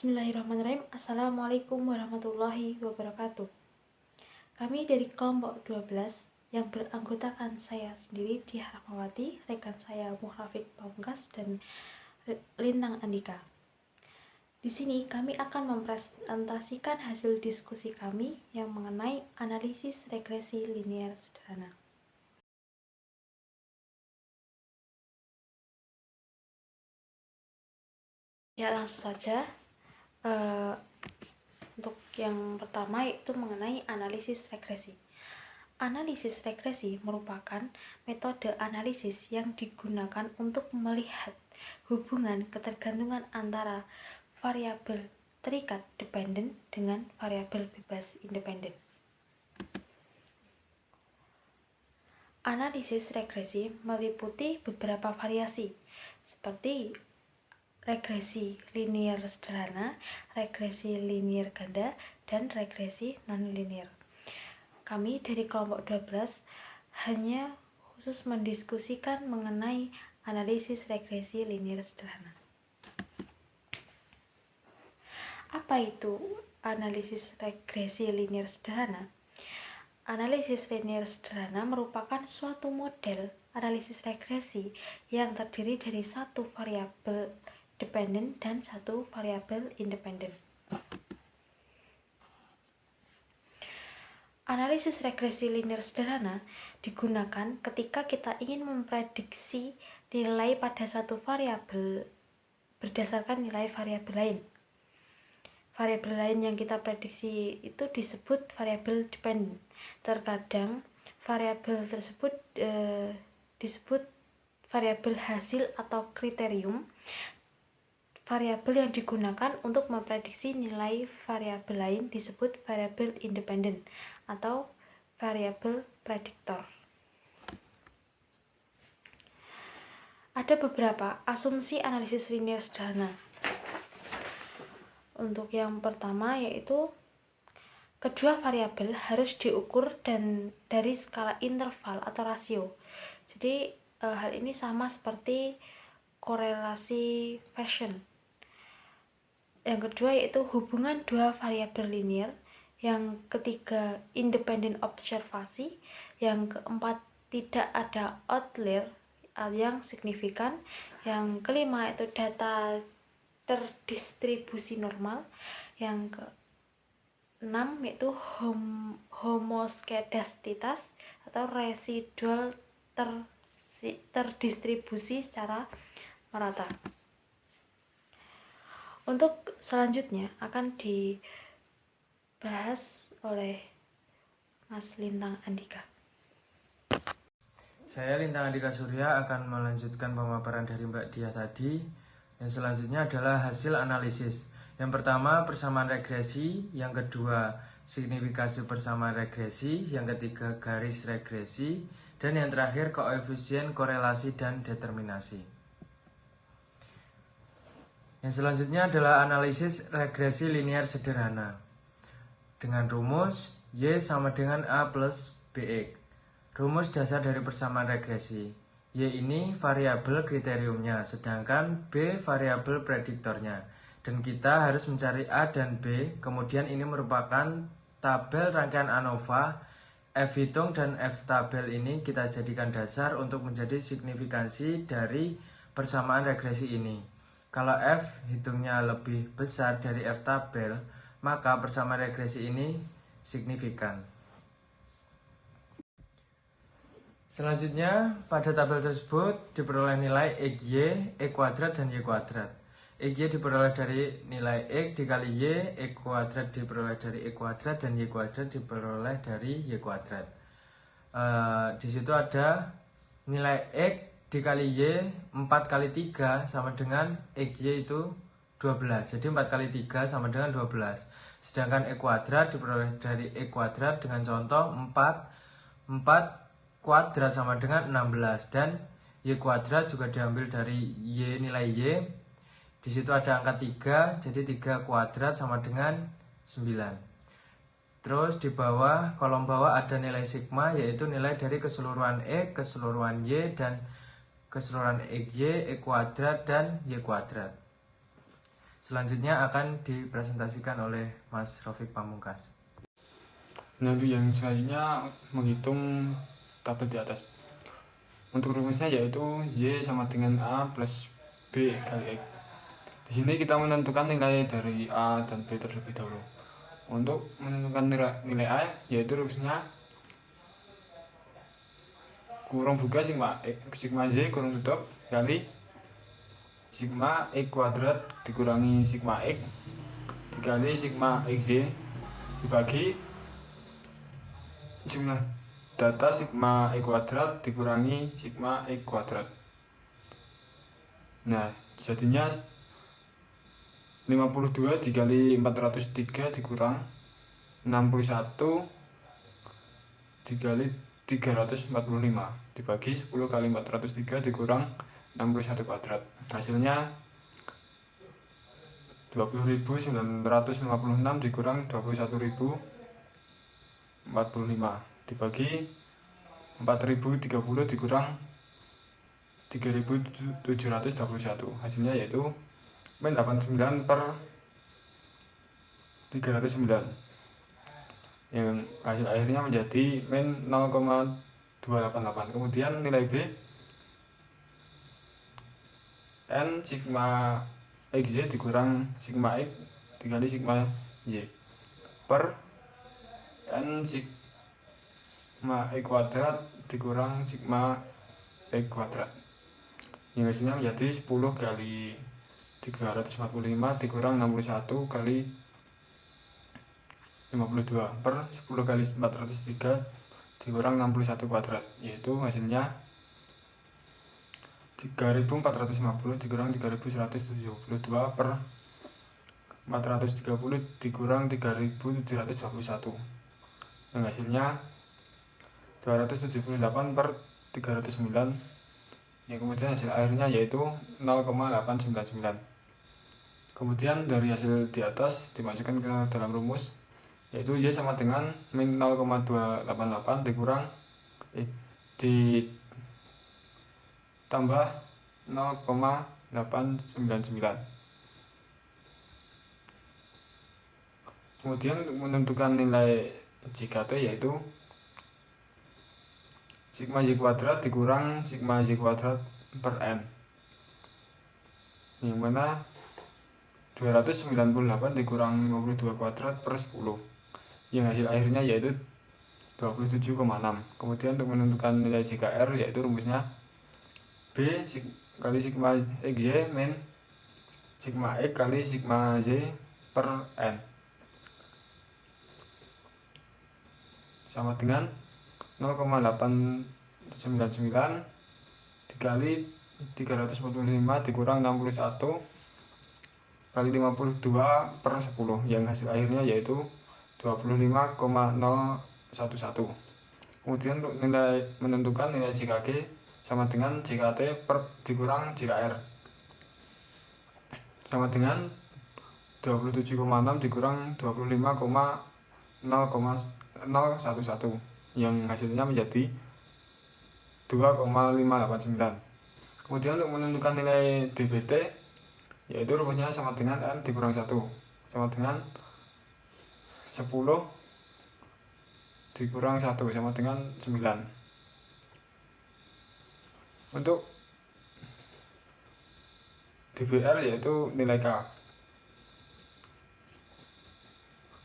Bismillahirrahmanirrahim. Assalamualaikum warahmatullahi wabarakatuh. Kami dari kelompok 12 yang beranggotakan saya sendiri di Rahmawati, rekan saya Muhafik Pamungkas dan Lintang Andika. Di sini kami akan mempresentasikan hasil diskusi kami yang mengenai analisis regresi linier sederhana. Ya, langsung saja. Untuk yang pertama yaitu mengenai analisis regresi. Analisis regresi merupakan metode analisis yang digunakan untuk melihat hubungan ketergantungan antara variabel terikat dependen dengan variabel bebas independen. Analisis regresi meliputi beberapa variasi seperti regresi linier sederhana, regresi linier ganda, dan regresi non-linier. Kami dari kelompok 12 hanya khusus mendiskusikan mengenai analisis regresi linier sederhana. Apa itu analisis regresi linier sederhana? Analisis linier sederhana merupakan suatu model analisis regresi yang terdiri dari satu variabel dependen dan satu variabel independen. Analisis regresi linier sederhana digunakan ketika kita ingin memprediksi nilai pada satu variabel berdasarkan nilai variabel lain. Variabel lain yang kita prediksi itu disebut variabel dependen. Terkadang variabel tersebut disebut variabel hasil atau kriterium. Variabel yang digunakan untuk memprediksi nilai variabel lain disebut variabel independen atau variabel prediktor. Ada beberapa asumsi analisis linier sederhana. Untuk yang pertama yaitu kedua variabel harus diukur dan dari skala interval atau rasio. Jadi hal ini sama seperti korelasi Fashio. Yang kedua yaitu hubungan dua variabel linier. Yang ketiga independen observasi. Yang keempat tidak ada outlier yang signifikan. Yang kelima yaitu data terdistribusi normal. Yang keenam yaitu homoskedastis atau residual terdistribusi secara merata. Untuk selanjutnya akan dibahas oleh Mas Lintang Andika. Saya Lintang Andika Surya akan melanjutkan pemaparan dari Mbak Diah tadi. Yang selanjutnya adalah hasil analisis. Yang pertama persamaan regresi, yang kedua signifikasi persamaan regresi, yang ketiga garis regresi, dan yang terakhir koefisien korelasi dan determinasi. Yang selanjutnya adalah analisis regresi linier sederhana dengan rumus Y sama dengan A plus BX. Rumus dasar dari persamaan regresi. Y ini variabel kriteriumnya, sedangkan B variabel prediktornya. Dan kita harus mencari A dan B, kemudian ini merupakan tabel rangkaian ANOVA. F hitung dan F tabel ini kita jadikan dasar untuk menjadi signifikansi dari persamaan regresi ini. Kalau F hitungnya lebih besar dari F tabel, maka persamaan regresi ini signifikan. Selanjutnya, pada tabel tersebut diperoleh nilai XY, Y kuadrat, dan Y kuadrat. XY diperoleh dari nilai X dikali Y, Y kuadrat diperoleh dari Y kuadrat, dan Y kuadrat diperoleh dari Y kuadrat. Di situ ada nilai X dikali Y 4 kali 3 sama dengan XY itu 12. Jadi 4 kali 3 sama dengan 12. Sedangkan Y kuadrat diperoleh dari Y kuadrat dengan contoh 4 kuadrat sama dengan 16. Dan Y kuadrat juga diambil dari Y, nilai Y. Di situ ada angka 3, jadi 3 kuadrat sama dengan 9. Terus di bawah, kolom bawah ada nilai sigma, yaitu nilai dari keseluruhan X, keseluruhan Y, dan keseluruhan XY, Y kuadrat, dan Y kuadrat. Selanjutnya akan dipresentasikan oleh Mas Rafiq Pamungkas. Nah, yang selanjutnya menghitung tabel di atas. Untuk rumusnya yaitu Y sama dengan A plus B kali X. Di sini kita menentukan nilai dari A dan B terlebih dahulu. Untuk menentukan nilai A yaitu rumusnya kurung buka sigma Y kurung tutup kali sigma X kuadrat dikurangi sigma X dikali sigma XY dibagi jumlah data sigma X kuadrat dikurangi sigma X kuadrat. Nah, jadinya 52 dikali 403 dikurang 61 dikali 345 dibagi 10 kali 403 dikurang 61 kuadrat. Hasilnya 20.956 dikurang 21.045 dibagi 4.030 dikurang 3.721. Hasilnya yaitu min 89 per 309, yang hasil akhirnya menjadi min 0,288. Kemudian nilai B N sigma XY dikurang sigma X dikali sigma Y per N sigma X kuadrat dikurang sigma X kuadrat, yang hasilnya menjadi 10 kali 345 dikurang 61 kali 52 per 10 kali 403 dikurang 61 kuadrat, yaitu hasilnya 3.450 dikurang 3.172 per 430 dikurang 3.721, yang hasilnya 278 per 309, yang kemudian hasil akhirnya yaitu 0,899. Kemudian dari hasil di atas dimasukkan ke dalam rumus, yaitu Y sama dengan min 0,288 dikurang ditambah 0,899. Kemudian untuk menentukan nilai JKT yaitu sigma Y kuadrat dikurang sigma Y kuadrat per N, yang mana 298 dikurang 52 kuadrat per 10, yang hasil akhirnya yaitu 27,6. Kemudian untuk menentukan nilai JKR yaitu rumusnya B kali sigma XY min sigma X kali sigma Y per N sama dengan 0,899 dikali 345 dikurang 61 kali 52 per 10, yang hasil akhirnya yaitu 25,011. Kemudian untuk menentukan nilai JKG sama dengan JKT per dikurang JKR sama dengan 27,6 dikurang 25,011, yang hasilnya menjadi 2,589. Kemudian untuk menentukan nilai DBT yaitu rumusnya sama dengan N dikurang 1 sama dengan 10 dikurang 1 sama dengan 9. Untuk DBR yaitu nilai K.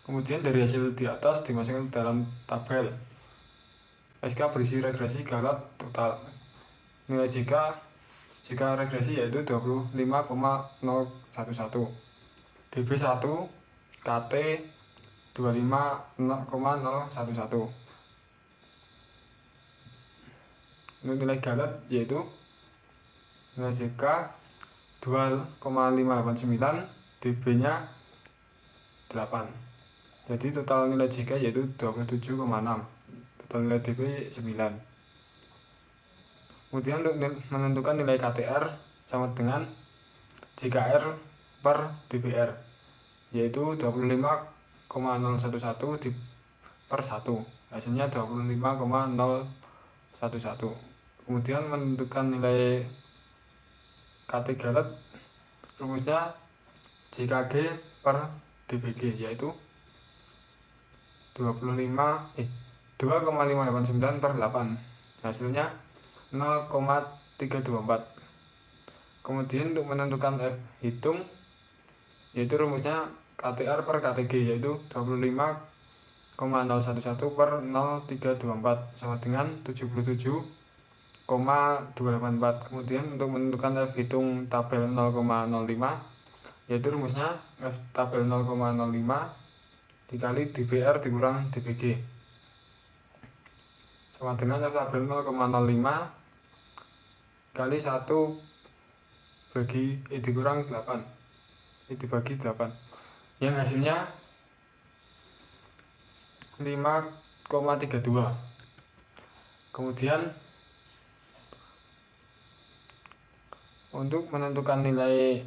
Kemudian dari hasil di atas dimasukkan dalam tabel. SK berisi regresi galat total. Nilai jika regresi yaitu 25,011, DB1 KT 25,011. Nilai galat yaitu nilai JK 2,589, DB nya 8. Jadi total nilai JK yaitu 27,6, total nilai DB 9. Kemudian untuk menentukan nilai KTR sama dengan JKR per DBR yaitu 25,011 per 1, hasilnya 25,011. Kemudian menentukan nilai KT galat rumusnya JKG per DBG, yaitu 2,589 per 8, hasilnya 0,324. Kemudian untuk menentukan F hitung, yaitu rumusnya KTR per KTG, yaitu 25,011 per 0,324 sama dengan 77,284. Kemudian untuk menentukan F hitung tabel 0,05, yaitu rumusnya F tabel 0,05 dikali DBR dikurang DBG sama dengan F tabel 0,05 kali 1 bagi dikurang 8 dibagi 8, yang hasilnya 5,32. Kemudian untuk menentukan nilai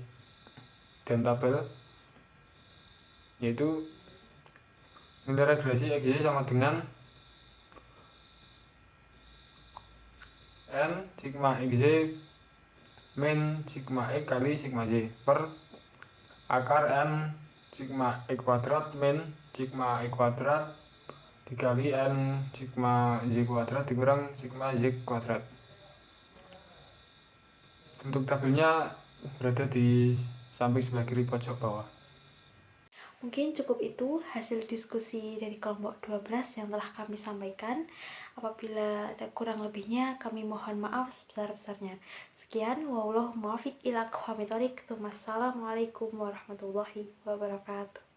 dan tabel, yaitu nilai regresi XY sama dengan N sigma XY min sigma X kali sigma Y per akar N sigma X kuadrat min sigma X kuadrat dikali N sigma Y kuadrat dikurang sigma Y kuadrat. Untuk tabelnya berada di samping sebelah kiri pojok bawah. Mungkin cukup itu hasil diskusi dari kelompok 12 yang telah kami sampaikan. Apabila ada kurang lebihnya, kami mohon maaf sebesar-besarnya. Sekian, wallahu muwaffiq ila aqwamit thoriq. Wassalamualaikum warahmatullahi wabarakatuh.